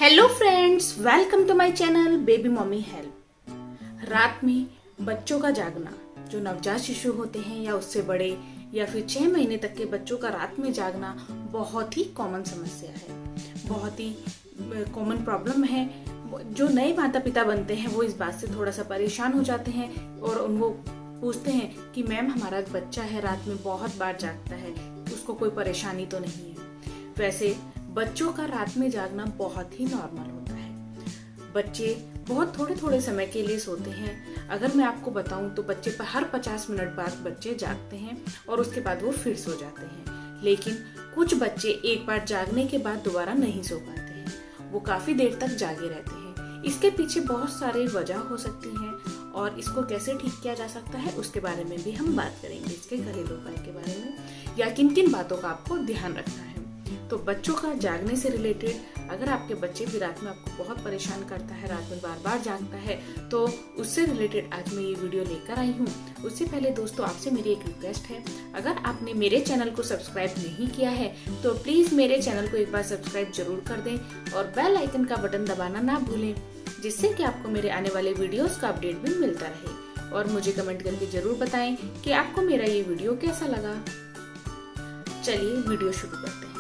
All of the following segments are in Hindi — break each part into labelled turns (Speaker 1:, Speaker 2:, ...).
Speaker 1: Hello friends, welcome to my channel baby mummy help. रात में बच्चों का जागना, जो नवजात शिशु होते हैं या उससे बड़े या फिर 6 महीने तक के बच्चों का रात में जागना बहुत ही कॉमन समस्या है, बहुत ही कॉमन प्रॉब्लम है। जो नए माता पिता बनते हैं वो इस बात से थोड़ा सा परेशान हो जाते हैं और उनको पूछते हैं कि मैम हमारा बच्चा है रात में बहुत बार जागता है, उसको कोई परेशानी तो नहीं है। वैसे बच्चों का रात में जागना बहुत ही नॉर्मल होता है। बच्चे बहुत थोड़े थोड़े समय के लिए सोते हैं। अगर मैं आपको बताऊं तो बच्चे पर हर 50 मिनट बाद बच्चे जागते हैं और उसके बाद वो फिर सो जाते हैं। लेकिन कुछ बच्चे एक बार जागने के बाद दोबारा नहीं सो पाते हैं, वो काफी देर तक जागे रहते हैं। इसके पीछे बहुत सारी वजह हो सकती हैं और इसको कैसे ठीक किया जा सकता है उसके बारे में भी हम बात करेंगे, इसके घरेलू उपाय के बारे में, या किन किन बातों का आपको ध्यान रखना है। तो बच्चों का जागने से रिलेटेड, अगर आपके बच्चे भी रात में आपको बहुत परेशान करता है, रात में बार बार जागता है, तो उससे रिलेटेड आज मैं ये वीडियो लेकर आई हूँ। उससे पहले दोस्तों आपसे मेरी एक रिक्वेस्ट है, अगर आपने मेरे चैनल को सब्सक्राइब नहीं किया है तो प्लीज मेरे चैनल को एक बार सब्सक्राइब जरूर कर दें और बेल आइकन का बटन दबाना ना भूलें, जिससे कि आपको मेरे आने वाले वीडियोस का अपडेट भी मिलता रहे। और मुझे कमेंट करके जरूर बताएं कि आपको मेरा ये वीडियो कैसा लगा। चलिए वीडियो शुरू करते हैं।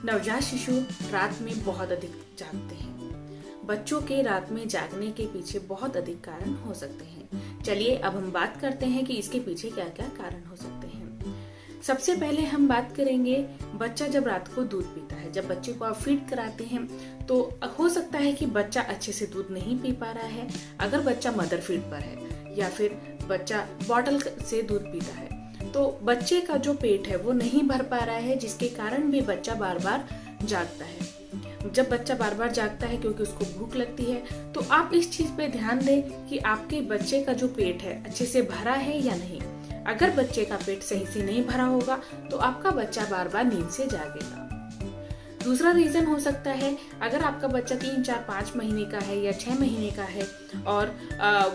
Speaker 1: नवजात शिशु रात में बहुत अधिक जागते हैं। बच्चों के रात में जागने के पीछे बहुत अधिक कारण हो सकते हैं। चलिए अब हम बात करते हैं कि इसके पीछे क्या क्या कारण हो सकते हैं। सबसे पहले हम बात करेंगे, बच्चा जब रात को दूध पीता है, जब बच्चे को आप फीड कराते हैं तो हो सकता है कि बच्चा अच्छे से दूध नहीं पी पा रहा है। अगर बच्चा मदर फीड पर है या फिर बच्चा बॉटल से दूध पीता है तो बच्चे का जो पेट है वो नहीं भर पा रहा है, जिसके कारण भी बच्चा बार बार जागता है। जब बच्चा बार बार जागता है क्योंकि उसको भूख लगती है, तो आप इस चीज पे ध्यान दें कि आपके बच्चे का जो पेट है अच्छे से भरा है या नहीं। अगर बच्चे का पेट सही से नहीं भरा होगा तो आपका बच्चा बार बार नींद से जागेगा। दूसरा रीजन हो सकता है, अगर आपका बच्चा 3, 4, 5 महीने का है या 6 महीने का है और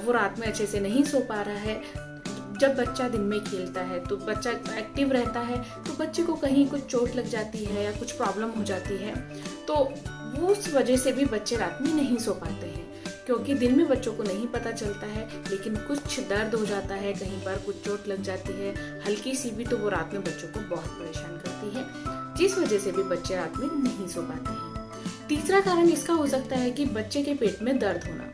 Speaker 1: वो रात में अच्छे से नहीं सो पा रहा है। जब बच्चा दिन में खेलता है तो बच्चा एक्टिव रहता है, तो बच्चे को कहीं कुछ चोट लग जाती है या कुछ प्रॉब्लम हो जाती है, तो वो उस वजह से भी बच्चे रात में नहीं सो पाते हैं। क्योंकि दिन में बच्चों को नहीं पता चलता है, लेकिन कुछ दर्द हो जाता है, कहीं पर कुछ चोट लग जाती है हल्की सी भी, तो वो रात में बच्चों को बहुत परेशान करती है, जिस वजह से भी बच्चे रात में नहीं सो पाते हैं। तीसरा कारण इसका हो सकता है कि बच्चे के पेट में दर्द होना।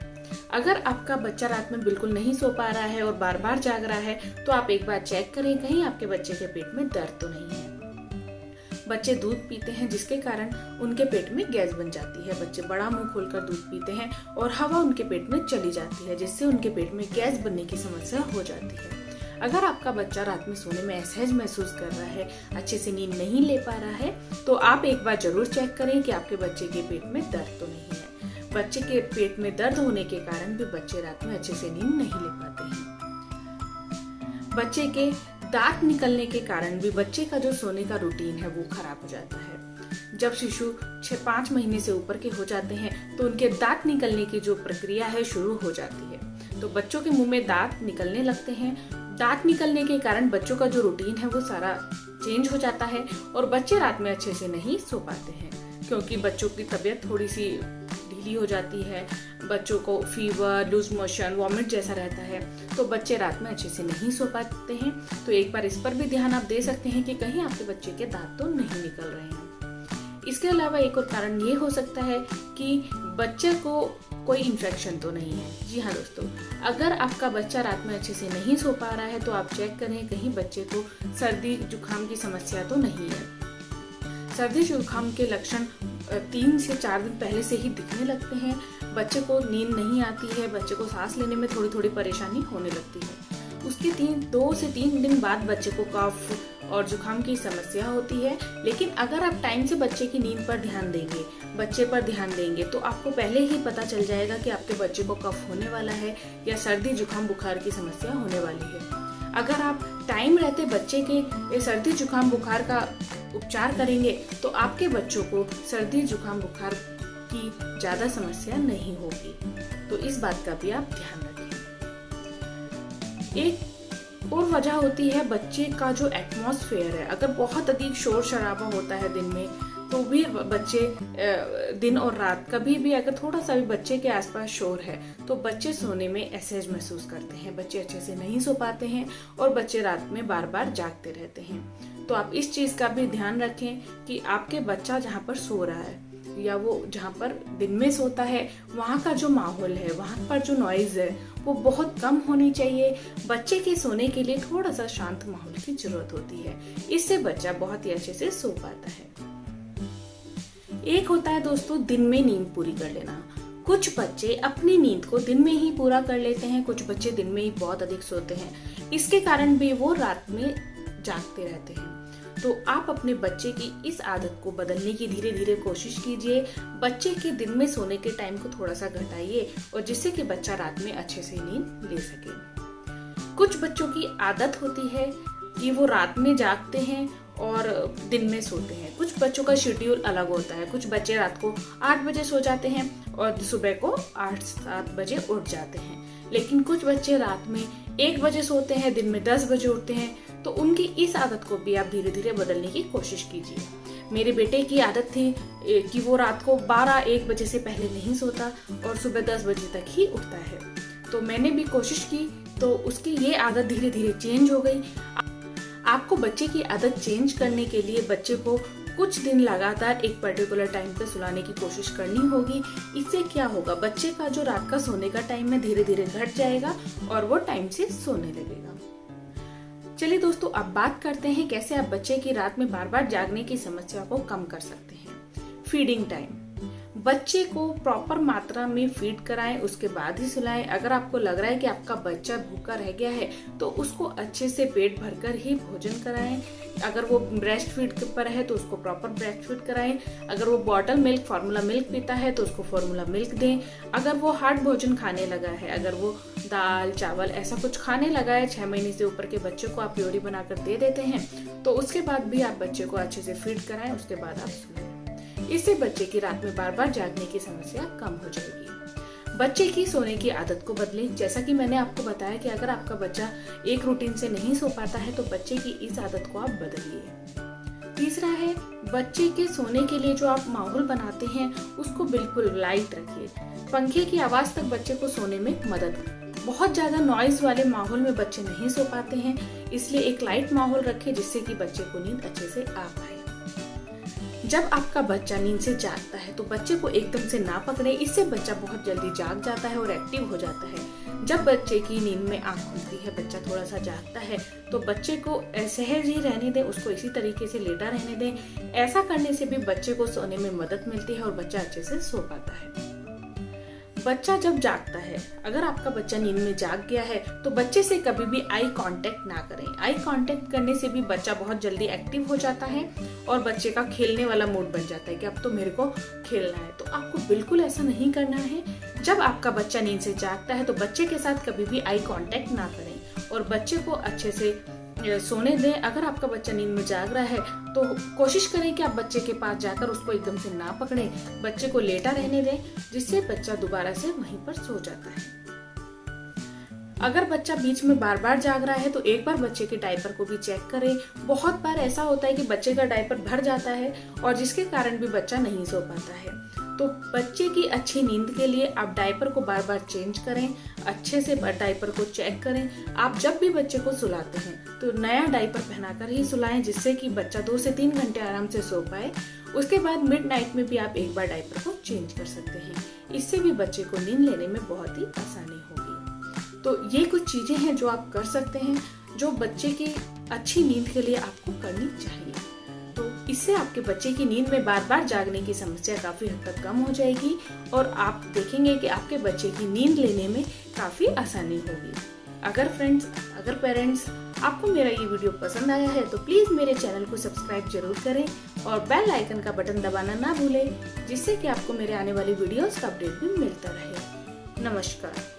Speaker 1: अगर आपका बच्चा रात में बिल्कुल नहीं सो पा रहा है और बार बार जाग रहा है तो आप एक बार चेक करें कहीं आपके बच्चे के पेट में दर्द तो नहीं है। बच्चे दूध पीते हैं जिसके कारण उनके पेट में गैस बन जाती है। बच्चे बड़ा मुंह खोलकर दूध पीते हैं और हवा उनके पेट में चली जाती है, जिससे उनके पेट में गैस बनने की समस्या हो जाती है। अगर आपका बच्चा रात में सोने में असहज महसूस कर रहा है, अच्छे से नींद नहीं ले पा रहा है, तो आप एक बार जरूर चेक करें कि आपके बच्चे के पेट में दर्द तो नहीं है। बच्चे के पेट में दर्द होने के कारण भी बच्चे रात में अच्छे से नींद नहीं ले पाते हैं। बच्चे के दांत निकलने के कारण भी बच्चे का जो सोने का रूटीन है वो खराब हो जाता है। जब शिशु 5 महीने से ऊपर के हो जाते हैं तो उनके दांत निकलने की जो प्रक्रिया है शुरू हो जाती है, तो बच्चों के मुंह में दांत निकलने लगते हैं। दांत निकलने के कारण बच्चों का जो रूटीन है वो सारा चेंज हो जाता है और बच्चे रात में अच्छे से नहीं सो पाते हैं, क्योंकि बच्चों की तबीयत थोड़ी सी ढीली हो जाती है। बच्चों को फीवर, लूज मोशन, वॉमिट जैसा रहता है, तो बच्चे रात में अच्छे से नहीं सो पाते हैं। तो एक बार इस पर भी ध्यान आप दे सकते हैं कि कहीं आपके बच्चे के दांत तो नहीं निकल रहे हैं। इसके अलावा एक और कारण ये हो सकता है कि बच्चे को कोई इन्फेक्शन तो नहीं है। जी हाँ दोस्तों, अगर आपका बच्चा रात में अच्छे से नहीं सो पा रहा है तो आप चेक करें कहीं बच्चे को सर्दी जुकाम की समस्या तो नहीं है। सर्दी जुकाम के लक्षण 3 से 4 दिन पहले से ही दिखने लगते हैं। बच्चे को नींद नहीं आती है, बच्चे को सांस लेने में थोड़ी थोड़ी परेशानी होने लगती है। उसके 2 से 3 दिन बाद बच्चे को कफ और जुकाम की समस्या होती है। लेकिन अगर आप टाइम से बच्चे की नींद पर ध्यान देंगे, बच्चे पर ध्यान देंगे, तो आपको पहले ही पता चल जाएगा कि आपके बच्चे को कफ होने वाला है या सर्दी जुकाम बुखार की समस्या होने वाली है। अगर आप टाइम रहते बच्चे के सर्दी जुकाम बुखार का उपचार करेंगे तो आपके बच्चों को सर्दी जुकाम बुखार की ज्यादा समस्या नहीं होगी। तो इस बात का भी आप ध्यान रखें। एक और वजह होती है बच्चे का जो एटमॉस्फेयर है। अगर बहुत अधिक शोर शराबा होता है दिन में तो भी बच्चे दिन और रात कभी भी अगर थोड़ा सा भी बच्चे के आसपास शोर है तो बच्चे सोने में असहज महसूस करते हैं, बच्चे अच्छे से नहीं सो पाते हैं और बच्चे रात में बार बार जागते रहते हैं। तो आप इस चीज का भी ध्यान रखें कि आपके बच्चा जहाँ पर सो रहा है या वो जहाँ पर दिन में सोता है वहाँ का जो माहौल है, वहाँ पर जो नॉइज है वो बहुत कम होनी चाहिए। बच्चे के सोने के लिए थोड़ा सा शांत माहौल की जरूरत होती है, इससे बच्चा बहुत ही अच्छे से सो पाता है। एक होता है दोस्तों दिन में नींद पूरी कर लेना। कुछ बच्चे अपनी नींद को दिन में ही पूरा कर लेते हैं, कुछ बच्चे दिन में ही बहुत अधिक सोते हैं, इसके कारण भी वो रात में जागते रहते हैं। तो आप अपने बच्चे की इस आदत को बदलने की धीरे धीरे कोशिश कीजिए। बच्चे के दिन में सोने के टाइम को थोड़ा सा घटाइए और जिससे कि बच्चा रात में अच्छे से नींद ले सके। कुछ बच्चों की आदत होती है कि वो रात में जागते हैं और दिन में सोते हैं। कुछ बच्चों का शेड्यूल अलग होता है, कुछ बच्चे रात को 8 बजे सो जाते हैं और सुबह को 8-7 बजे उठ जाते हैं, लेकिन कुछ बच्चे रात में 1 बजे सोते हैं, दिन में 10 बजे उठते हैं। तो उनकी इस आदत को भी आप धीरे धीरे बदलने की कोशिश कीजिए। मेरे बेटे की आदत थी कि वो रात को 12-1 बजे से पहले नहीं सोता और सुबह 10 बजे तक ही उठता है। तो मैंने भी कोशिश की तो उसकी ये आदत धीरे धीरे चेंज हो गई। आपको बच्चे की आदत चेंज करने के लिए बच्चे को कुछ दिन लगातार एक पर्टिकुलर टाइम पे सुलाने की कोशिश करनी होगी। इससे क्या होगा, बच्चे का जो रात का सोने का टाइम है धीरे धीरे घट जाएगा और वो टाइम से सोने लगेगा। चलिए दोस्तों, अब बात करते हैं कैसे आप बच्चे की रात में बार बार जागने की समस्या को कम कर सकते हैं। फीडिंग टाइम, बच्चे को प्रॉपर मात्रा में फीड कराएं, उसके बाद ही सुलाएं। अगर आपको लग रहा है कि आपका बच्चा भूखा रह गया है तो उसको अच्छे से पेट भरकर ही भोजन कराएं। अगर वो ब्रेस्ट फीड पर है तो उसको प्रॉपर ब्रेस्ट फीड कराएं। अगर वो बॉटल मिल्क, फार्मूला मिल्क पीता है तो उसको फार्मूला मिल्क दें। अगर वो हार्ड भोजन खाने लगा है, अगर वो दाल चावल ऐसा कुछ खाने लगा है, 6 महीने से ऊपर के बच्चे को आप प्योरी बनाकर दे देते हैं, तो उसके बाद भी आप बच्चे को अच्छे से फीड कराएं, उसके बाद आप सुलाएं। इससे बच्चे की रात में बार बार जागने की समस्या कम हो जाएगी। बच्चे की सोने की आदत को बदलें। जैसा कि मैंने आपको बताया कि अगर आपका बच्चा एक रूटीन से नहीं सो पाता है तो बच्चे की इस आदत को आप बदलिए। तीसरा है, बच्चे के सोने के लिए जो आप माहौल बनाते हैं उसको बिल्कुल लाइट रखिए। पंखे की आवाज तक बच्चे को सोने में मदद। बहुत ज्यादा नॉइज वाले माहौल में बच्चे नहीं सो पाते हैं, इसलिए एक लाइट माहौल रखें जिससे कि बच्चे को नींद अच्छे से आ पाए। जब आपका बच्चा नींद से जागता है तो बच्चे को एकदम से ना पकड़े, इससे बच्चा बहुत जल्दी जाग जाता है और एक्टिव हो जाता है। जब बच्चे की नींद में आंख खुलती है, बच्चा थोड़ा सा जागता है, तो बच्चे को असहज ही रहने दें, उसको इसी तरीके से लेटा रहने दें। ऐसा करने से भी बच्चे को सोने में मदद मिलती है और बच्चा अच्छे से सो पाता है। बच्चा जब जागता है, अगर आपका बच्चा नींद में जाग गया है तो बच्चे से कभी भी आई कांटेक्ट ना करें। आई कांटेक्ट करने से भी बच्चा बहुत जल्दी एक्टिव हो जाता है और बच्चे का खेलने वाला मूड बन जाता है कि अब तो मेरे को खेलना है। तो आपको बिल्कुल ऐसा नहीं करना है। जब आपका बच्चा नींद से जागता है तो बच्चे के साथ कभी भी आई कांटेक्ट ना करें और बच्चे को अच्छे से सोने दें। अगर आपका बच्चा नींद में जाग रहा है तो कोशिश करें कि आप बच्चे के पास जाकर उसको एकदम से ना पकड़ें, बच्चे को लेटा रहने दें, जिससे बच्चा दोबारा से वहीं पर सो जाता है। अगर बच्चा बीच में बार बार जाग रहा है तो एक बार बच्चे के डायपर को भी चेक करें। बहुत बार ऐसा होता है कि बच्चे का डायपर भर जाता है और जिसके कारण भी बच्चा नहीं सो पाता है। तो बच्चे की अच्छी नींद के लिए आप डायपर को बार बार चेंज करें, अच्छे से डायपर को चेक करें। आप जब भी बच्चे को सुलाते हैं तो नया डायपर पहनाकर ही सुलाएं, जिससे कि बच्चा 2 से 3 घंटे आराम से सो पाए। उसके बाद मिडनाइट में भी आप एक बार डायपर को चेंज कर सकते हैं। इससे भी बच्चे को नींद लेने में बहुत ही आसानी होगी। तो ये कुछ चीजें हैं जो आप कर सकते हैं, जो बच्चे की अच्छी नींद के लिए आपको करनी चाहिए। तो इससे आपके बच्चे की नींद में बार बार जागने की समस्या काफी हद तक कम हो जाएगी और आप देखेंगे कि आपके बच्चे की नींद लेने में काफी आसानी होगी। अगर पेरेंट्स आपको मेरा ये वीडियो पसंद आया है तो प्लीज मेरे चैनल को सब्सक्राइब जरूर करें और बेल आइकन का बटन दबाना ना भूलें, जिससे कि आपको मेरे आने वाली वीडियोस का अपडेट भी मिलता रहे। नमस्कार।